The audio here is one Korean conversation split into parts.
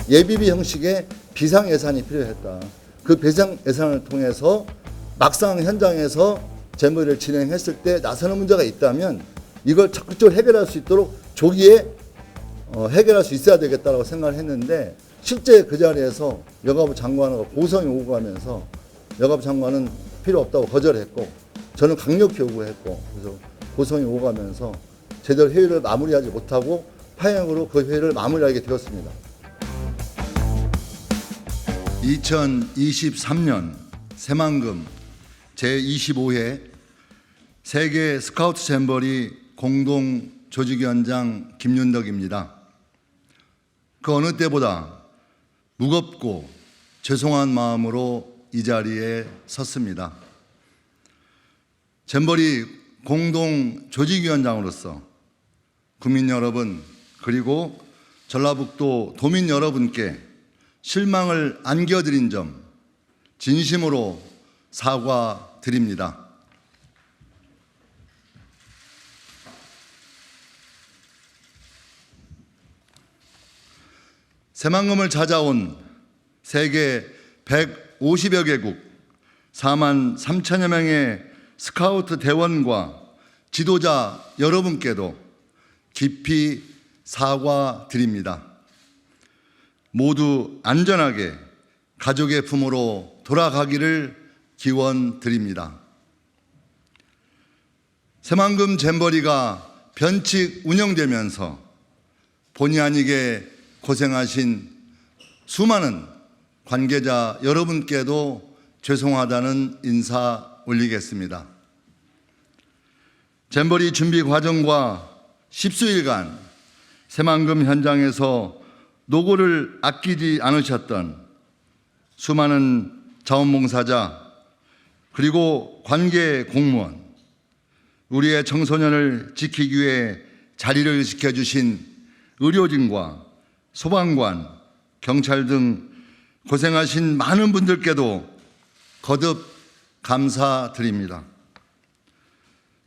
예비비 형식의 비상 예산이 필요했다. 그 비상 예산을 통해서 막상 현장에서 잼버리를 진행했을 때 나서는 문제가 있다면 이걸 적극적으로 해결할 수 있도록 조기에 해결할 수 있어야 되겠다고 생각을 했는데, 실제 그 자리에서 여가부 장관과 고성이 오고 가면서 여가부 장관은 필요 없다고 거절했고, 저는 강력히 요구했고, 그래서 고성이 오고 가면서 제대로 회의를 마무리하지 못하고 파행으로 그 회의를 마무리하게 되었습니다. 2023년 새만금 제25회 세계 스카우트 잼버리 공동 조직위원장 김윤덕입니다. 그 어느 때보다 무겁고 죄송한 마음으로 이 자리에 섰습니다. 잼버리 공동 조직위원장으로서 국민 여러분 그리고 전라북도 도민 여러분께 실망을 안겨드린 점 진심으로 사과드립니다. 새만금을 찾아온 세계 150여 개국 4만 3천여 명의 스카우트 대원과 지도자 여러분께도 깊이 사과드립니다. 모두 안전하게 가족의 품으로 돌아가기를 기원드립니다. 새만금 잼버리가 변칙 운영되면서 본의 아니게 고생하신 수많은 관계자 여러분께도 죄송하다는 인사 올리겠습니다. 잼버리 준비 과정과 10수일간 새만금 현장에서 노고를 아끼지 않으셨던 수많은 자원봉사자 그리고 관계 공무원, 우리의 청소년을 지키기 위해 자리를 지켜주신 의료진과 소방관, 경찰 등 고생하신 많은 분들께도 거듭 감사드립니다.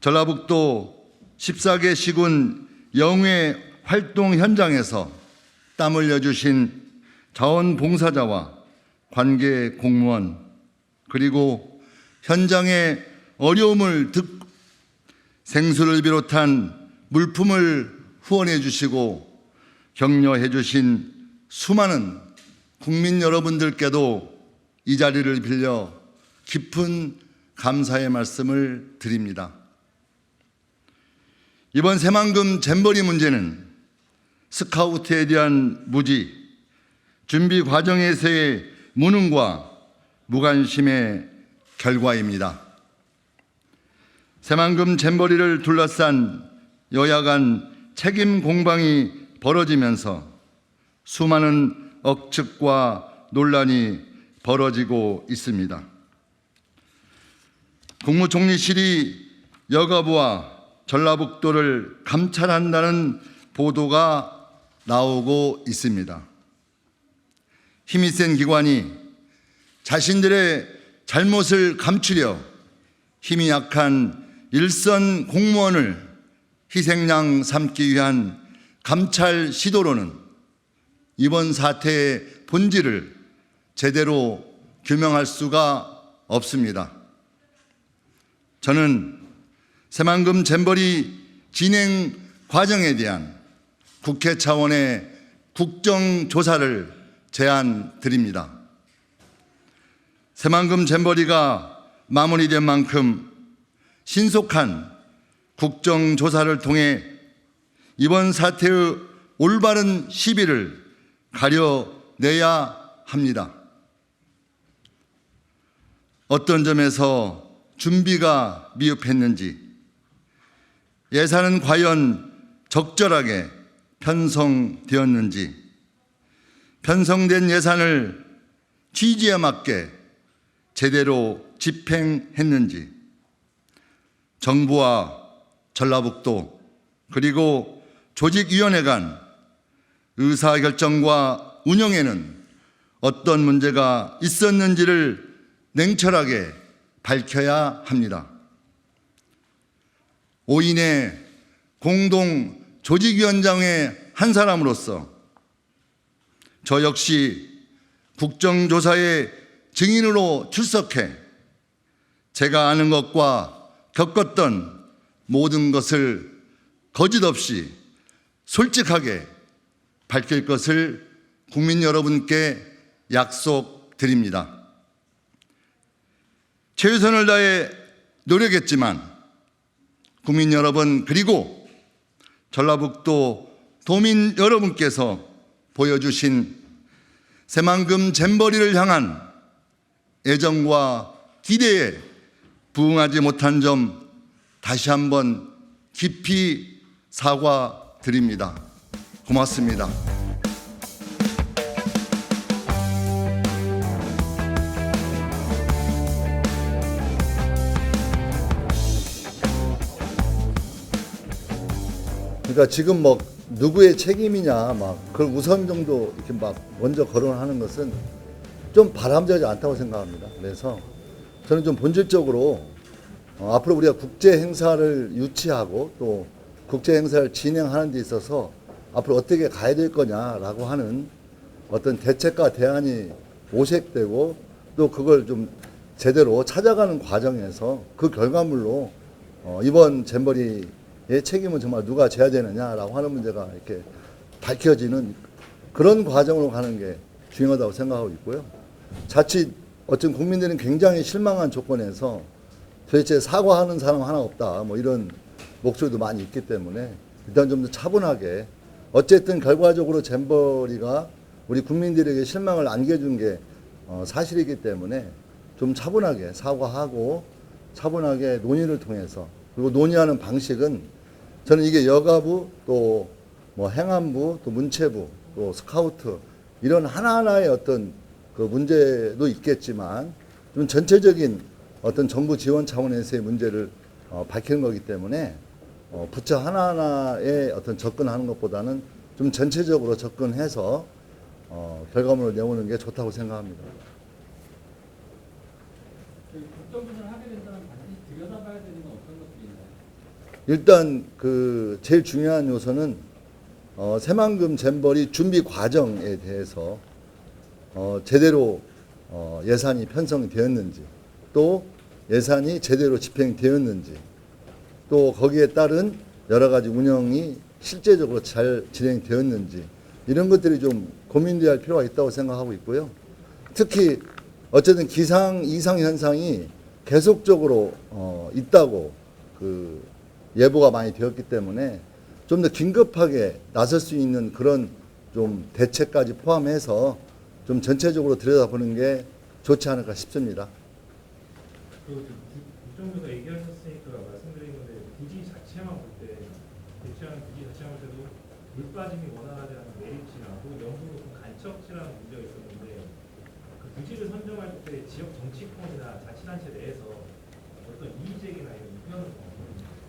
전라북도 14개 시군 영외 활동 현장에서 땀 흘려주신 자원봉사자와 관계 공무원, 그리고 현장의 어려움을 듣고 생수를 비롯한 물품을 후원해 주시고 격려해 주신 수많은 국민 여러분들께도 이 자리를 빌려 깊은 감사의 말씀을 드립니다. 이번 새만금 잼버리 문제는 스카우트에 대한 무지, 준비 과정에서의 무능과 무관심의 결과입니다. 새만금 잼버리를 둘러싼 여야 간 책임 공방이 벌어지면서 수많은 억측과 논란이 벌어지고 있습니다. 국무총리실이 여가부와 전라북도를 감찰한다는 보도가 나오고 있습니다. 힘이 센 기관이 자신들의 잘못을 감추려 힘이 약한 일선 공무원을 희생양 삼기 위한 감찰 시도로는 이번 사태의 본질을 제대로 규명할 수가 없습니다. 저는 새만금 잼버리 진행 과정에 대한 국회 차원의 국정조사를 제안드립니다. 새만금 잼버리가 마무리된 만큼 신속한 국정조사를 통해 이번 사태의 올바른 시비를 가려내야 합니다. 어떤 점에서 준비가 미흡했는지, 예산은 과연 적절하게 편성되었는지, 편성된 예산을 취지에 맞게 제대로 집행했는지, 정부와 전라북도 그리고 조직위원회 간 의사결정과 운영에는 어떤 문제가 있었는지를 냉철하게 밝혀야 합니다. 5인의 공동 조직위원장의 한 사람으로서 저 역시 국정조사의 증인으로 출석해 제가 아는 것과 겪었던 모든 것을 거짓 없이 솔직하게 밝힐 것을 국민 여러분께 약속드립니다. 최선을 다해 노력했지만 국민 여러분 그리고 전라북도 도민 여러분께서 보여주신 새만금 잼버리를 향한 애정과 기대에 부응하지 못한 점 다시 한번 깊이 사과드립니다. 고맙습니다. 그러니까 지금 뭐 누구의 책임이냐 막 그걸 우선 정도 이렇게 막 먼저 거론하는 것은 좀 바람직하지 않다고 생각합니다. 그래서 저는 좀 본질적으로 앞으로 우리가 국제 행사를 유치하고 또 국제 행사를 진행하는 데 있어서 앞으로 어떻게 가야 될 거냐라고 하는 어떤 대책과 대안이 모색되고 또 그걸 좀 제대로 찾아가는 과정에서 그 결과물로 이번 잼버리의 책임은 정말 누가 져야 되느냐라고 하는 문제가 이렇게 밝혀지는 그런 과정으로 가는 게 중요하다고 생각하고 있고요. 자칫 어떤 국민들은 굉장히 실망한 조건에서 도대체 사과하는 사람 하나 없다 뭐 이런 목소리도 많이 있기 때문에 일단 좀 더 차분하게 어쨌든 결과적으로 잼버리가 우리 국민들에게 실망을 안겨준 게 사실이기 때문에 좀 차분하게 사과하고 차분하게 논의를 통해서 그리고 논의하는 방식은 저는 이게 여가부 또 뭐 행안부 또 문체부 또 스카우트 이런 하나하나의 어떤 그 문제도 있겠지만 좀 전체적인 어떤 정부 지원 차원에서의 문제를 밝히는 거기 때문에 부처 하나하나에 어떤 접근하는 것보다는 좀 전체적으로 접근해서 결과물을 내오는 게 좋다고 생각합니다. 국정조사를 하게 된다면 반드시 들여다봐야 되는 건 어떤 것들인가요? 일단 그 제일 중요한 요소는 새만금 잼버리 준비 과정에 대해서 제대로 예산이 편성이 되었는지 또 예산이 제대로 집행되었는지 또 거기에 따른 여러 가지 운영이 실제적으로 잘 진행되었는지 이런 것들이 좀 고민돼야 할 필요가 있다고 생각하고 있고요. 특히 어쨌든 기상 이상 현상이 계속적으로 있다고 그 예보가 많이 되었기 때문에 좀 더 긴급하게 나설 수 있는 그런 좀 대책까지 포함해서 좀 전체적으로 들여다보는 게 좋지 않을까 싶습니다. 국정조사 얘기하셨으니까 말씀드린 건데 부지 자체만 볼 때 대체하는 부지 자체만 볼 때도 물 빠짐이 원활하지 않은 내립지나 혹은 영구 높은 간척지라는 문제가 있었는데 그 부지를 선정할 때 지역 정치권이나 자치단체 내에서 어떤 이의제기나 이런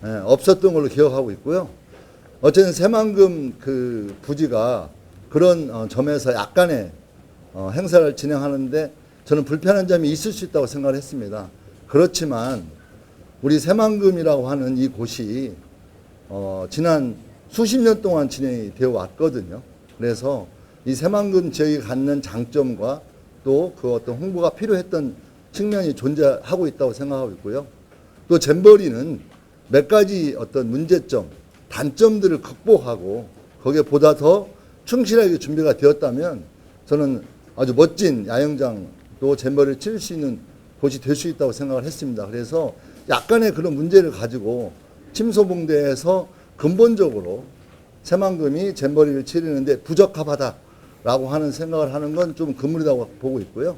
의견을 네, 없었던 걸로 기억하고 있고요. 어쨌든 새만금 그 부지가 그런 점에서 약간의 행사를 진행하는데 저는 불편한 점이 있을 수 있다고 생각을 했습니다. 그렇지만 우리 새만금이라고 하는 이 곳이 지난 수십 년 동안 진행이 되어 왔거든요. 그래서 이 새만금 지역이 갖는 장점과 또 그 어떤 홍보가 필요했던 측면이 존재하고 있다고 생각하고 있고요. 또 잼버리는 몇 가지 어떤 문제점, 단점들을 극복하고 거기에 보다 더 충실하게 준비가 되었다면 저는 아주 멋진 야영장도 잼버리를 치를 수 있는 곳이 될 수 있다고 생각을 했습니다. 그래서 약간의 그런 문제를 가지고 침소봉대에서 근본적으로 새만금이 잼버리를 치르는데 부적합하다라고 하는 생각을 하는 건 좀 금물이라고 보고 있고요.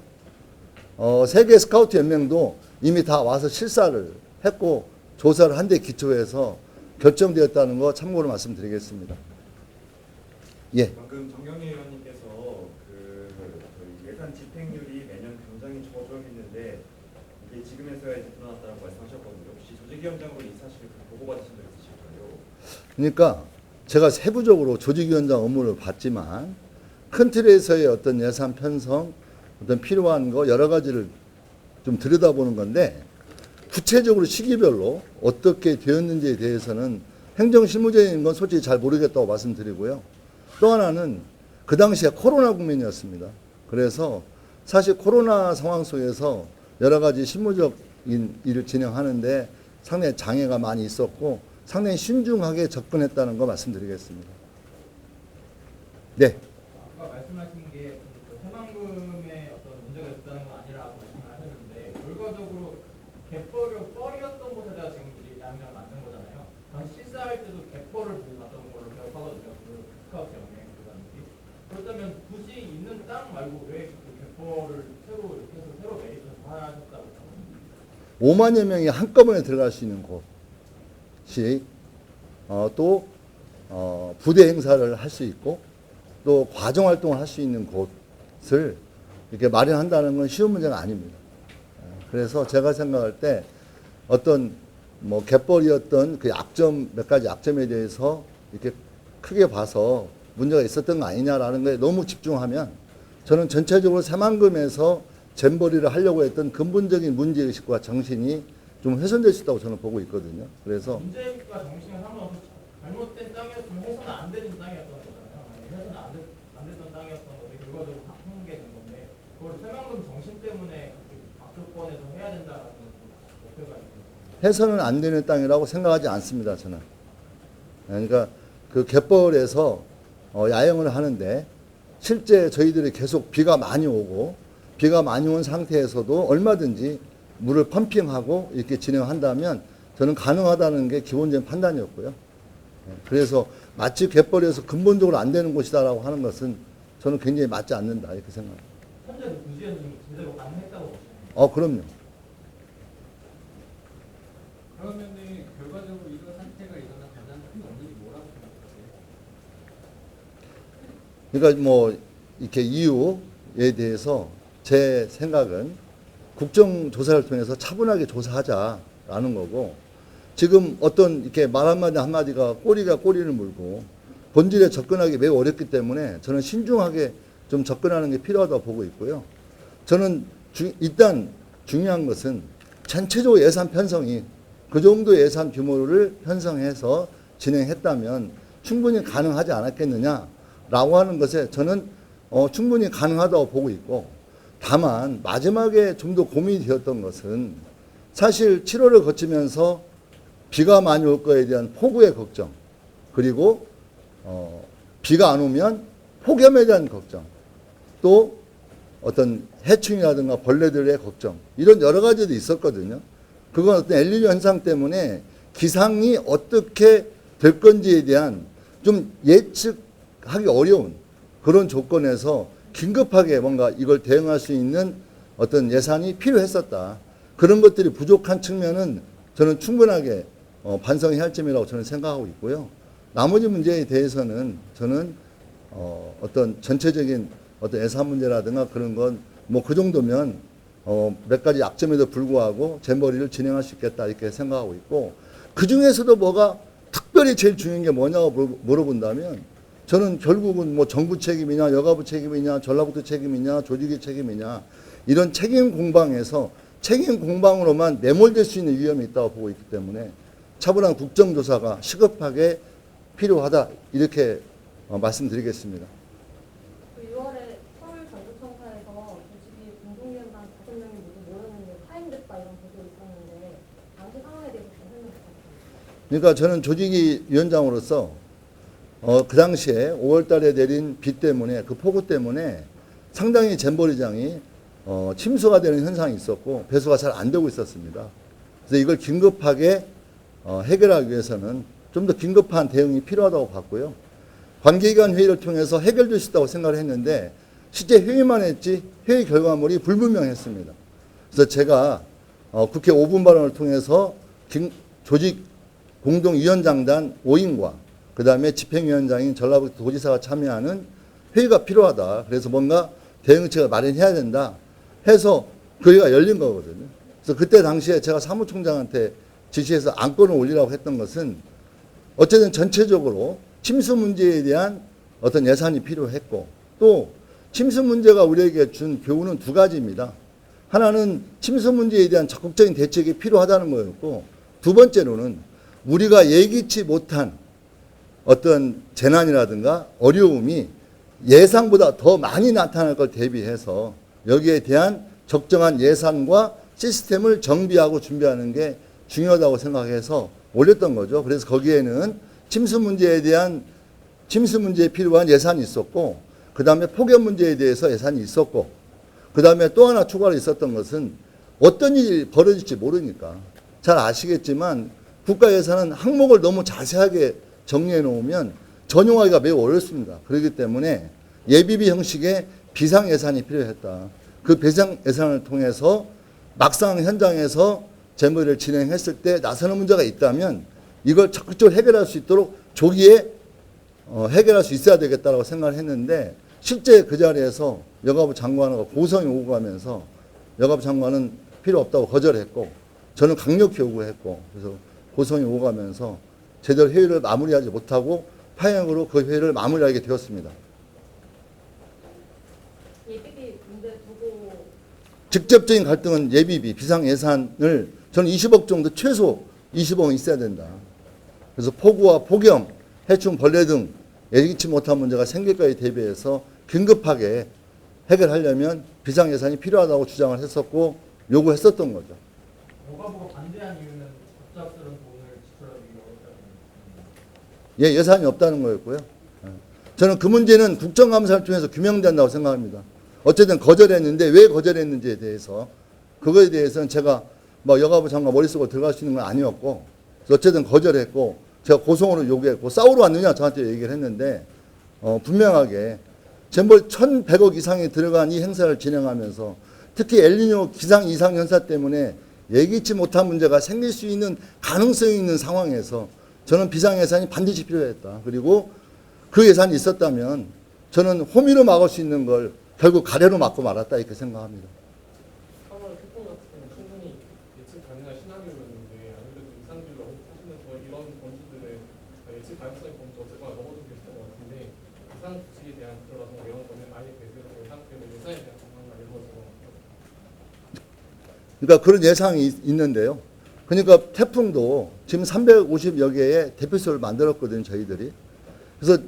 세계 스카우트 연맹도 이미 다 와서 실사를 했고 조사를 한 데 기초해서 결정되었다는 거 참고로 말씀드리겠습니다. 예. 방금 정경희 의원님께서 그 예산 집행률이 매년 굉장히 저조했는데 이게 지금에서야 이제 드러났다고 말씀하셨거든요. 혹시 조직위원장으로 이 사실을 보고받으신 적 있으실까요? 그러니까 제가 세부적으로 조직위원장 업무를 봤지만 큰 틀에서의 어떤 예산 편성, 어떤 필요한 거 여러 가지를 좀 들여다보는 건데 구체적으로 시기별로 어떻게 되었는지에 대해서는 행정실무적인 건 솔직히 잘 모르겠다고 말씀드리고요. 또 하나는 그 당시에 코로나 국면이었습니다. 그래서 사실 코로나 상황 속에서 여러 가지 실무적인 일을 진행하는데 상당히 장애가 많이 있었고 상당히 신중하게 접근했다는 거 말씀드리겠습니다. 네. 아까 말씀하신 게 새만금에 어떤 문제가 있다는 건 아니라고 말씀을 하셨는데 결과적으로 갯벌을 뻘이었던 곳에다가 지금 이 야영장을 만든 거잖아요. 당시 실사할 때도 갯벌을 보고 갔던 걸로 기억하거든요. 그 스카우트 여행 그다음에 그렇다면 굳이 있는 땅 말고 왜 그 갯벌을 새로 이렇게 해서 새로 메리트를 하셨다고 생각합니까? 5만여 명이 한꺼번에 들어갈 수 있는 곳이 또 부대 행사를 할 수 있고 또 과정 활동을 할 수 있는 곳을 이렇게 마련한다는 건 쉬운 문제가 아닙니다. 그래서 제가 생각할 때 어떤 뭐 갯벌이었던 그 약점 몇 가지 약점에 대해서 이렇게 크게 봐서 문제가 있었던 거 아니냐라는 거에 너무 집중하면 저는 전체적으로 새만금에서 잼버리를 하려고 했던 근본적인 문제의식과 정신이 좀 훼손될 수 있다고 저는 보고 있거든요. 그래서 문제의식과 정신과 상관없이 잘못된 땅이었으면 해서는 안 되는 땅이었던 거잖아요. 해서는 안 됐던 땅이었던 건데 결과적으로 바꾸게 된 건데 그걸 새만금 정신 때문에 박조권에서 해야 된다라는 목표가 있어요. 해서는 안 되는 땅이라고 생각하지 않습니다. 저는. 그러니까 그 갯벌에서 야영을 하는데 실제 저희들이 계속 비가 많이 오고 비가 많이 온 상태에서도 얼마든지 물을 펌핑하고 이렇게 진행한다면 저는 가능하다는 게 기본적인 판단이었고요. 그래서 마치 갯벌에서 근본적으로 안 되는 곳이다라고 하는 것은 저는 굉장히 맞지 않는다 이렇게 생각합니다. 현재 구지에는 좀 제대로 가능했다고 보시나요? 그럼요. 그러면은 결과적으로 이런 상태가 일어난 가장 큰 원인이 뭐라고 생각하세요? 그러니까 뭐 이렇게 이유에 대해서 제 생각은 국정조사를 통해서 차분하게 조사하자라는 거고 지금 어떤 이렇게 말 한마디 한마디가 꼬리가 꼬리를 물고 본질에 접근하기 매우 어렵기 때문에 저는 신중하게 좀 접근하는 게 필요하다고 보고 있고요. 저는 일단 중요한 것은 전체적으로 예산 편성이 그 정도 예산 규모를 편성해서 진행했다면 충분히 가능하지 않았겠느냐라고 하는 것에 저는 충분히 가능하다고 보고 있고 다만 마지막에 좀 더 고민이 되었던 것은 사실 7월을 거치면서 비가 많이 올 거에 대한 폭우의 걱정 그리고 비가 안 오면 폭염에 대한 걱정 또 어떤 해충이라든가 벌레들의 걱정 이런 여러 가지도 있었거든요. 그건 어떤 엘니뇨 현상 때문에 기상이 어떻게 될 건지에 대한 좀 예측하기 어려운 그런 조건에서 긴급하게 뭔가 이걸 대응할 수 있는 어떤 예산이 필요했었다. 그런 것들이 부족한 측면은 저는 충분하게 반성해야 할 점이라고 저는 생각하고 있고요. 나머지 문제에 대해서는 저는 어떤 전체적인 어떤 예산 문제라든가 그런 건 뭐 그 정도면 몇 가지 약점에도 불구하고 잼버리를 진행할 수 있겠다 이렇게 생각하고 있고 그 중에서도 뭐가 특별히 제일 중요한 게 뭐냐고 물어본다면 저는 결국은 뭐 정부 책임이냐 여가부 책임이냐 전라북도 책임이냐 조직의 책임이냐 이런 책임 공방에서 책임 공방으로만 매몰될 수 있는 위험이 있다고 보고 있기 때문에 차분한 국정조사가 시급하게 필요하다 이렇게 말씀드리겠습니다. 그 6월에 서울전국청사에서 조직이 공동위원장 5명이 모두 모였는데 파행됐다 이런 보도 있었는데 당시 상황에 대해서 좀 설명 부탁드립니다. 그러니까 저는 조직위 위원장으로서 그 당시에 5월 달에 내린 비 때문에 그 폭우 때문에 상당히 잼버리장이 침수가 되는 현상이 있었고 배수가 잘 안 되고 있었습니다. 그래서 이걸 긴급하게 해결하기 위해서는 좀 더 긴급한 대응이 필요하다고 봤고요. 관계기관 회의를 통해서 해결될 수 있다고 생각을 했는데 실제 회의만 했지 회의 결과물이 불분명했습니다. 그래서 제가 국회 5분 발언을 통해서 조직 공동위원장단 5인과 그 다음에 집행위원장인 전라북도 도지사가 참여하는 회의가 필요하다. 그래서 뭔가 대응책을 마련해야 된다 해서 그 회의가 열린 거거든요. 그래서 그때 당시에 제가 사무총장한테 지시해서 안건을 올리라고 했던 것은 어쨌든 전체적으로 침수 문제에 대한 어떤 예산이 필요했고 또 침수 문제가 우리에게 준 교훈은 두 가지입니다. 하나는 침수 문제에 대한 적극적인 대책이 필요하다는 거였고 두 번째로는 우리가 예기치 못한 어떤 재난이라든가 어려움이 예상보다 더 많이 나타날 걸 대비해서 여기에 대한 적정한 예산과 시스템을 정비하고 준비하는 게 중요하다고 생각해서 올렸던 거죠. 그래서 거기에는 침수 문제에 필요한 예산이 있었고, 그 다음에 폭염 문제에 대해서 예산이 있었고, 그 다음에 또 하나 추가로 있었던 것은 어떤 일이 벌어질지 모르니까 잘 아시겠지만 국가 예산은 항목을 너무 자세하게 정리해 놓으면 전용하기가 매우 어렵습니다. 그렇기 때문에 예비비 형식의 비상 예산이 필요했다. 그 비상 예산을 통해서 막상 현장에서 재무를 진행했을 때 나서는 문제가 있다면 이걸 적극적으로 해결할 수 있도록 조기에 해결할 수 있어야 되겠다라고 생각을 했는데, 실제 그 자리에서 여가부 장관과 고성이 오고 가면서 여가부 장관은 필요 없다고 거절했고, 저는 강력히 요구했고, 그래서 고성이 오고 가면서 제대로 회의를 마무리하지 못하고 파행으로 그 회의를 마무리하게 되었습니다. 예비비 문제 두고 직접적인 갈등은 예비비, 비상 예산을 저는 20억 정도, 최소 20억은 있어야 된다. 그래서 폭우와 폭염, 해충, 벌레 등 예기치 못한 문제가 생길 거에 대비해서 긴급하게 해결하려면 비상 예산이 필요하다고 주장을 했었고 요구했었던 거죠. 여가부가 반대한 이유는 갑작스러운 돈을 지출하기 어렵다는 예, 예산이 없다는 거였고요. 저는 그 문제는 국정감사를 통해서 규명된다고 생각합니다. 어쨌든 거절했는데 왜 거절했는지에 대해서, 그거에 대해서는 제가 뭐 여가부 장관 머릿속으로 들어갈 수 있는 건 아니었고, 어쨌든 거절했고 제가 고성으로 요구했고, 싸우러 왔느냐 저한테 얘기를 했는데 분명하게 잼벌 1,100억 이상이 들어간 이 행사를 진행하면서 특히 엘니뇨 기상 이상 현사 때문에 예기치 못한 문제가 생길 수 있는 가능성이 있는 상황에서 저는 비상 예산이 반드시 필요했다. 그리고 그 예산이 있었다면 저는 호미로 막을 수 있는 걸 결국 가래로 막고 말았다, 이렇게 생각합니다. 3월 태풍 같은 때는 충분히 예측 가능한 시나리오였는데 아무래도 이상들로 하시면서 이런 범주들의 예측 가능성이 범주 어쨌거나 넘어지고 계셨던 것 같은데 이상 규칙에 대한 들어가서 이런 거는 아예 배제하고 예상 때문에 예산에 대한 방법만 일궈서 그러니까 그런 예상이 있는데요. 그러니까 태풍도 지금 350여 개의 대피소를 만들었거든요, 저희들이. 그래서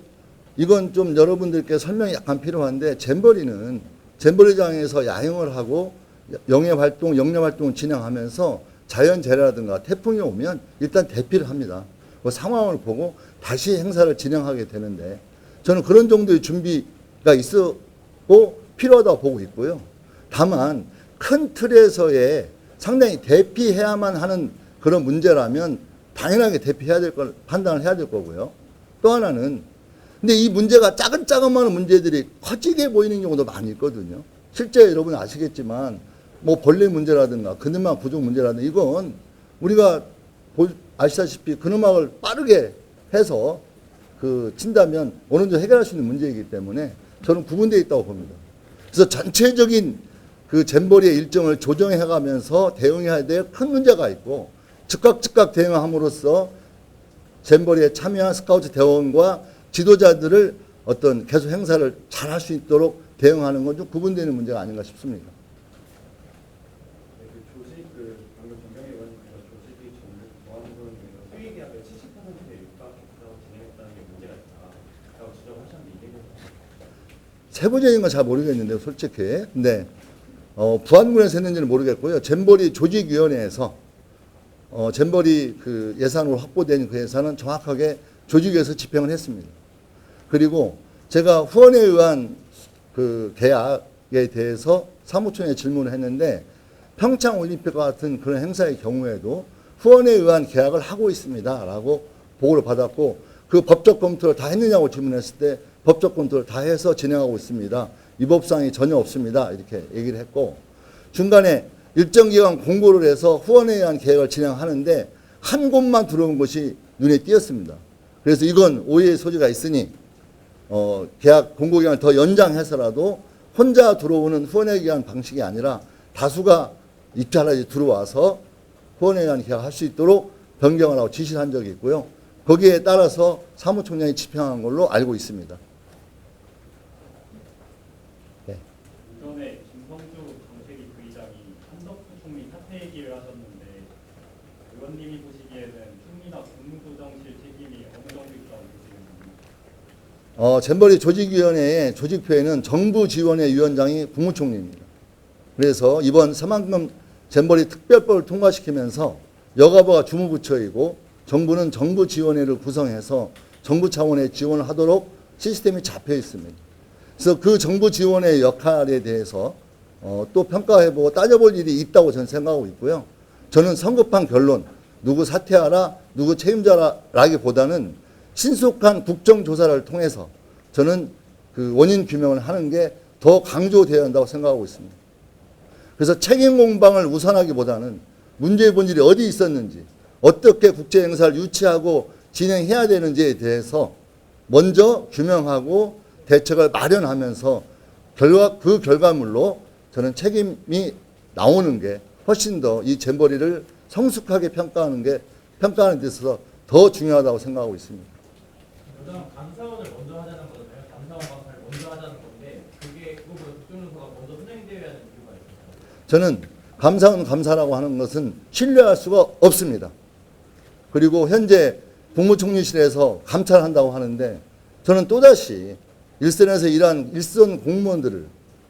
이건 좀 여러분들께 설명이 약간 필요한데, 잼버리장에서 야영을 하고 영해활동, 영려활동을 진행하면서 자연재해라든가 태풍이 오면 일단 대피를 합니다. 그 상황을 보고 다시 행사를 진행하게 되는데, 저는 그런 정도의 준비가 있었고 필요하다고 보고 있고요. 다만 큰 틀에서의 상당히 대피해야만 하는 그런 문제라면 당연하게 대피해야 될 걸 판단을 해야 될 거고요. 또 하나는, 근데 이 문제가 짜금짜금한 문제들이 커지게 보이는 경우도 많이 있거든요. 실제 여러분 아시겠지만 뭐 벌레 문제라든가 그늘막 부족 문제라든가 이건 우리가 아시다시피 그늘막을 빠르게 해서 친다면 어느 정도 해결할 수 있는 문제이기 때문에 저는 구분되어 있다고 봅니다. 그래서 전체적인 그 잼버리의 일정을 조정해가면서 대응해야 될 큰 문제가 있고, 즉각 대응함으로써 잼버리에 참여한 스카우트 대원과 지도자들을 어떤 계속 행사를 잘 할 수 있도록 대응하는 건 좀 구분되는 문제가 아닌가 싶습니다. 방금 정경희 의원님께서 조직이 전국 보안부에서 수의 계약의 70%에 육박하고 진행했다는 게 문제가 있다라고 지적하셨는데 이게 세부적인 건 잘 모르겠는데요, 솔직히. 근데 부안군에서 했는지는 모르겠고요. 잼버리 조직위원회에서 잼버리 그 예산으로 확보된 그 예산은 정확하게 조직위에서 집행을 했습니다. 그리고 제가 후원에 의한 그 계약에 대해서 사무총에 질문을 했는데, 평창올림픽과 같은 그런 행사의 경우에도 후원에 의한 계약을 하고 있습니다라고 보고를 받았고, 그 법적 검토를 다 했느냐고 질문했을 때 법적 검토를 다 해서 진행하고 있습니다. 위법사항이 전혀 없습니다. 이렇게 얘기를 했고, 중간에 일정 기간 공고를 해서 후원에 의한 계획을 진행하는데 한 곳만 들어온 것이 눈에 띄었습니다. 그래서 이건 오해의 소지가 있으니 계약 공고 기간을 더 연장해서라도 혼자 들어오는 후원에 의한 방식이 아니라 다수가 입찰하지 들어와서 후원에 의한 계약을 할 수 있도록 변경을 하고 지시를 한 적이 있고요. 거기에 따라서 사무총장이 집행한 걸로 알고 있습니다. 이전에 김성주 정책위 부의장이 한덕수 총리 사퇴 얘기를 하셨는데 의원님이 보시기에는 총리나 국무조정실 책임이 어느 정도 있다고 보시는지? 잼버리 조직위원회의 조직표에는 정부 지원회 위원장이 국무총리입니다. 그래서 이번 새만금 잼버리 특별법을 통과시키면서 여가부가 주무부처이고 정부는 정부 지원회를 구성해서 정부 차원의 지원을 하도록 시스템이 잡혀 있습니다. 그래서 그 정부 지원의 역할에 대해서 또 평가해보고 따져볼 일이 있다고 저는 생각하고 있고요. 저는 성급한 결론, 누구 사퇴하라, 누구 책임자라기보다는 신속한 국정조사를 통해서 저는 그 원인 규명을 하는 게 더 강조되어야 한다고 생각하고 있습니다. 그래서 책임 공방을 우선하기보다는 문제의 본질이 어디 있었는지, 어떻게 국제 행사를 유치하고 진행해야 되는지에 대해서 먼저 규명하고 대책을 마련하면서 그 결과물로 저는 책임이 나오는 게 훨씬 더 이 잼버리를 성숙하게 평가하는 데 있어서 더 중요하다고 생각하고 있습니다. 그다음 감사원을 먼저 하자는 거잖아요. 감사원 감사를 먼저 하자는 건데 그거보다 국정조사가 먼저 선행되어야 하는 이유가 있을까요? 저는 감사원 감사라고 하는 것은 신뢰할 수가 없습니다. 그리고 현재 국무총리실에서 감찰한다고 하는데 저는 또다시 일선에서 일한 일선 공무원들을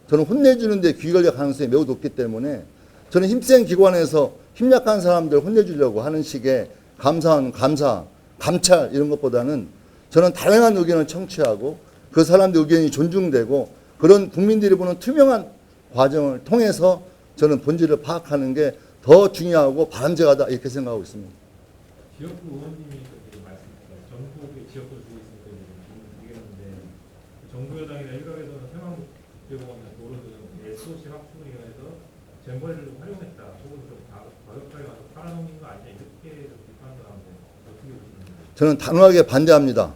저는 혼내주는 데 귀걸릴 가능성이 매우 높기 때문에 저는 힘센 기관에서 힘약한 사람들 혼내주려고 하는 식의 감사원, 감사, 감찰 이런 것보다는 저는 다양한 의견을 청취하고 그 사람들 의견이 존중되고 그런 국민들이 보는 투명한 과정을 통해서 저는 본질을 파악하는 게 더 중요하고 바람직하다 이렇게 생각하고 있습니다. 지역구 의원님이 말씀하셨어요. 전국에 지역구를 주고 있으니까 얘기했는데 정부 여당이나 일각에서는 새만금대공원이나 도로 등 SOC 확충을 이용해서 잼버리를 활용했다. 혹은 좀 과격하게 가서 팔아넘긴 거 아니냐 이렇게 비판도 나오는데 어떻게 보시는지. 저는 단호하게 반대합니다.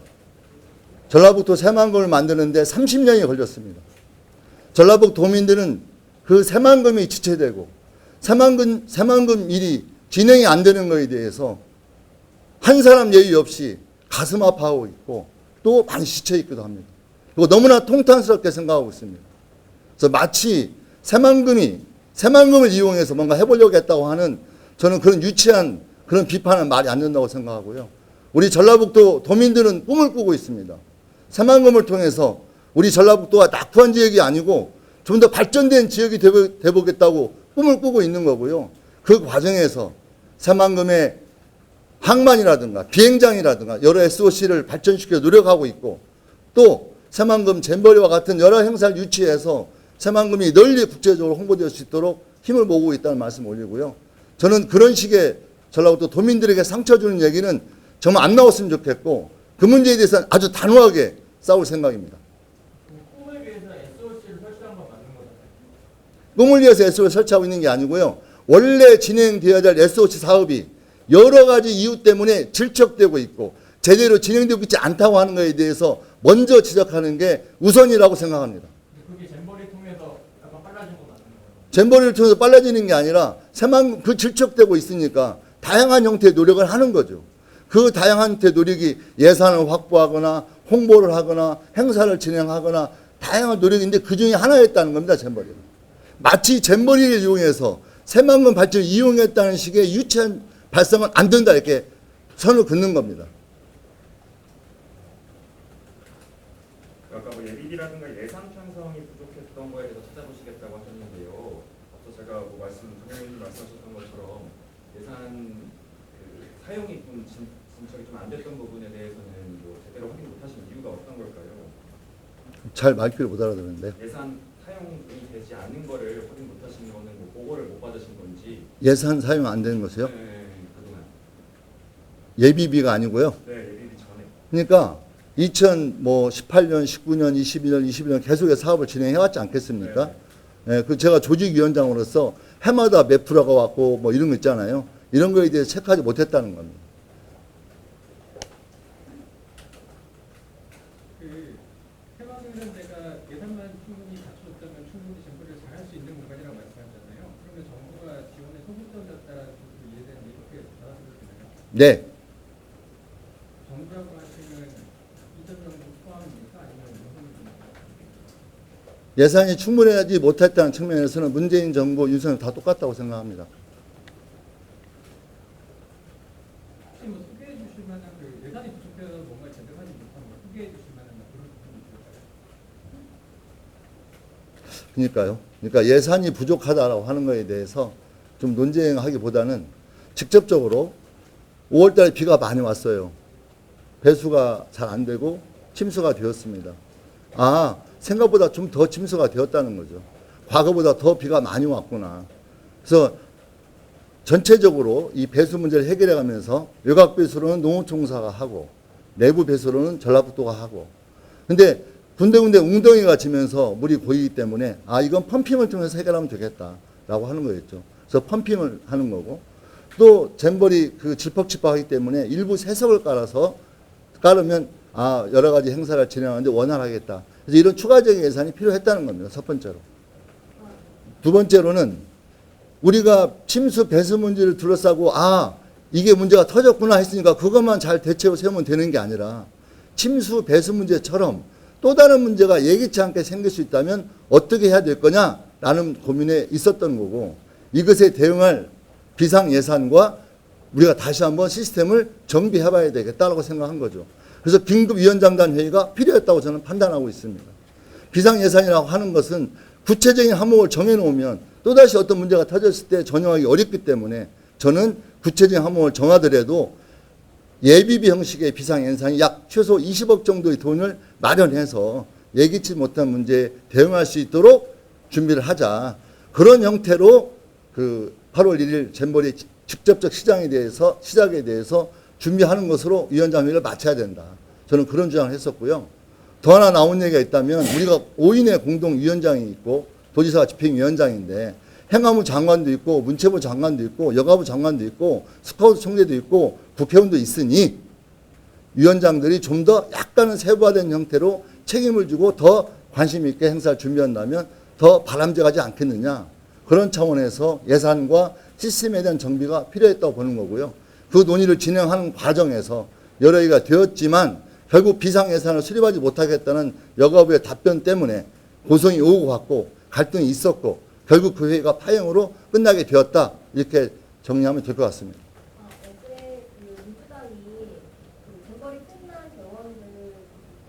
전라북도 새만금을 만드는데 30년이 걸렸습니다. 전라북 도민들은 그 새만금이 지체되고 새만금 일이 진행이 안 되는 것에 대해서 한 사람 예의 없이 가슴 아파하고 있고 또 많이 지쳐 있기도 합니다. 그리고 너무나 통탄스럽게 생각하고 있습니다. 그래서 마치 새만금을 이용해서 뭔가 해보려고 했다고 하는 저는 그런 유치한 그런 비판은 말이 안 된다고 생각하고요. 우리 전라북도 도민들은 꿈을 꾸고 있습니다. 새만금을 통해서 우리 전라북도가 낙후한 지역이 아니고 좀 더 발전된 지역이 되보겠다고 꿈을 꾸고 있는 거고요. 그 과정에서 새만금의 항만이라든가 비행장이라든가 여러 SOC를 발전시켜 노력하고 있고 또 새만금 잼버리와 같은 여러 행사를 유치해서 새만금이 널리 국제적으로 홍보될 수 있도록 힘을 모으고 있다는 말씀 올리고요. 저는 그런 식의 전라북도 도민들에게 상처 주는 얘기는 정말 안 나왔으면 좋겠고 그 문제에 대해서는 아주 단호하게 싸울 생각입니다. 꿈을 위해서 SOC를 설치한 건 맞는 거잖아요. 꿈을 위해서 SOC를 설치하고 있는 게 아니고요. 원래 진행되어야 될 SOC 사업이 여러 가지 이유 때문에 질척되고 있고 제대로 진행되고 있지 않다고 하는 것에 대해서 먼저 지적하는 게 우선이라고 생각합니다. 그게 잼버리 통해서 약간 빨라진 거 맞는 거예요? 잼버리를 통해서 빨라지는 게 아니라 새만금 그 질척되고 있으니까 다양한 형태의 노력을 하는 거죠. 그 다양한 형태의 노력이 예산을 확보하거나 홍보를 하거나 행사를 진행하거나 다양한 노력인데 그 중에 하나였다는 겁니다. 잼버리는. 마치 잼버리를 이용해서 새만금 발전을 이용했다는 식의 유치한 발상은 안 된다 이렇게 선을 긋는 겁니다. 아까 뭐 예비비라든가 예산 편성이 부족했던 거에 대해서 찾아보시겠다고 하셨는데요. 앞서 제가 장관님 말씀하셨던 것처럼 예산 사용이 좀 진척이 좀 안 됐던 부분에 대해서는 제대로 확인 못하신 이유가 어떤 걸까요? 잘 말귀를 못 알아듣는데. 예산 사용이 되지 않는 거를 확인 못하신 거는 보고를 못 받으신 건지. 예산 사용 안 되는 것이요? 네, 그동안. 예비비가 아니고요. 네, 예비비 전에. 그러니까 2018년, 19년, 21년, 21년 계속해서 사업을 진행해왔지 않겠습니까? 네, 그 제가 조직위원장으로서 해마다 몇 프로가 왔고 뭐 이런 거 있잖아요. 이런 거에 대해서 체크하지 못했다는 겁니다. 해방현대가 예산만 충분히 갖춰졌다면 충분히 잼버리를 잘할 수 있는 공간이라고 말씀하셨잖아요. 그러면 정부가 지원에 소극적이었다라는 것도 이해되는 이렇게 받아들여도 되나요? 네. 정부라고 하시면 이전 정부 포함입니까? 아니면 예산이 충분하지 못했다는 측면에서는 문재인 정부, 윤석열 다 똑같다고 생각합니다. 혹시 뭐 소개해 주실 만한 그 예산이 부족해서 뭔가 제대로 하지 못한 거 소개해 주실 만한 그런 부분 그러니까요. 그러니까 예산이 부족하다라고 하는 거에 대해서 좀 논쟁하기보다는 직접적으로 5월 달에 비가 많이 왔어요. 배수가 잘 안 되고 침수가 되었습니다. 아, 생각보다 좀 더 침수가 되었다는 거죠. 과거보다 더 비가 많이 왔구나. 그래서 전체적으로 이 배수 문제를 해결해 가면서 외곽 배수로는 농어촌사가 하고 내부 배수로는 전라북도가 하고, 근데 군데군데 웅덩이가 지면서 물이 고이기 때문에 아, 이건 펌핑을 통해서 해결하면 되겠다라고 하는 거였죠. 그래서 펌핑을 하는 거고, 또 잼버리 그 질퍽질퍽하기 때문에 일부 세석을 깔으면 아, 여러 가지 행사를 진행하는데 원활하겠다. 그래서 이런 추가적인 예산이 필요했다는 겁니다. 첫 번째로. 두 번째로는 우리가 침수 배수 문제를 둘러싸고 아, 이게 문제가 터졌구나 했으니까 그것만 잘 대책을 세우면 되는 게 아니라 침수 배수 문제처럼 또 다른 문제가 예기치 않게 생길 수 있다면 어떻게 해야 될 거냐라는 고민에 있었던 거고, 이것에 대응할 비상 예산과 우리가 다시 한번 시스템을 정비해 봐야 되겠다라고 생각한 거죠. 그래서 긴급위원장단 회의가 필요했다고 저는 판단하고 있습니다. 비상 예산이라고 하는 것은 구체적인 항목을 정해놓으면 또다시 어떤 문제가 터졌을 때 전용하기 어렵기 때문에 저는 구체적인 항목을 정하더라도 예비비 형식의 비상 예산이 약 최소 20억 정도의 돈을 마련해서 예기치 못한 문제에 대응할 수 있도록 준비를 하자. 그런 형태로 그 8월 1일 잼버리 직접적 시작에 대해서 준비하는 것으로 위원장회의를 마쳐야 된다. 저는 그런 주장을 했었고요. 더 하나 나온 얘기가 있다면 우리가 5인의 공동위원장이 있고 도지사가 집행위원장인데 행안부 장관도 있고 문체부 장관도 있고 여가부 장관도 있고 스카우트 총재도 있고 국회의원도 있으니 위원장들이 좀 더 약간은 세부화된 형태로 책임을 지고 더 관심 있게 행사를 준비한다면 더 바람직하지 않겠느냐. 그런 차원에서 예산과 시스템에 대한 정비가 필요했다고 보는 거고요. 그 논의를 진행하는 과정에서 여러 얘기가 되었지만 결국 비상예산을 수립하지 못하겠다는 여가부의 답변 때문에 고성이 오고 갔고 갈등이 있었고 결국 그 회의가 파행으로 끝나게 되었다. 이렇게 정리하면 될 것 같습니다. 어제 그 민주당이 그 잼버리 끝난 병원들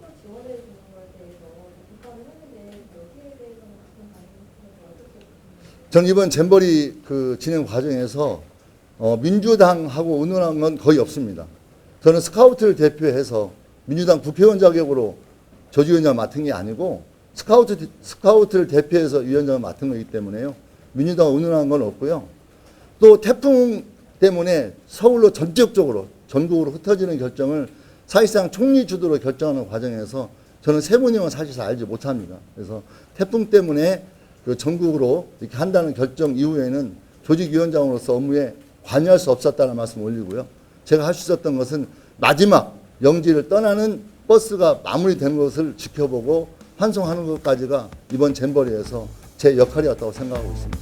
또 지원해 주는 거에 대해서 비판을 했는데 여기에 대해서는 어떤 반응이신지 어떻게 보시나요? 전 이번 잼버리 그 진행 과정에서 민주당하고 의논한 건 거의 없습니다. 저는 스카우트를 대표해서 민주당 부패원 자격으로 조직위원장 맡은 게 아니고 스카우트를 대표해서 위원장을 맡은 거기 때문에요. 민주당과 의논한 건 없고요. 또 태풍 때문에 서울로 전적적으로 전국으로 흩어지는 결정을 사실상 총리 주도로 결정하는 과정에서 저는 세부 내용은 사실 알지 못합니다. 그래서 태풍 때문에 그 전국으로 이렇게 한다는 결정 이후에는 조직위원장으로서 업무에 관여할 수 없었다는 말씀 올리고요. 제가 할 수 있었던 것은 마지막 영지를 떠나는 버스가 마무리되는 것을 지켜보고 환송하는 것까지가 이번 잼버리에서 제 역할이었다고 생각하고 있습니다.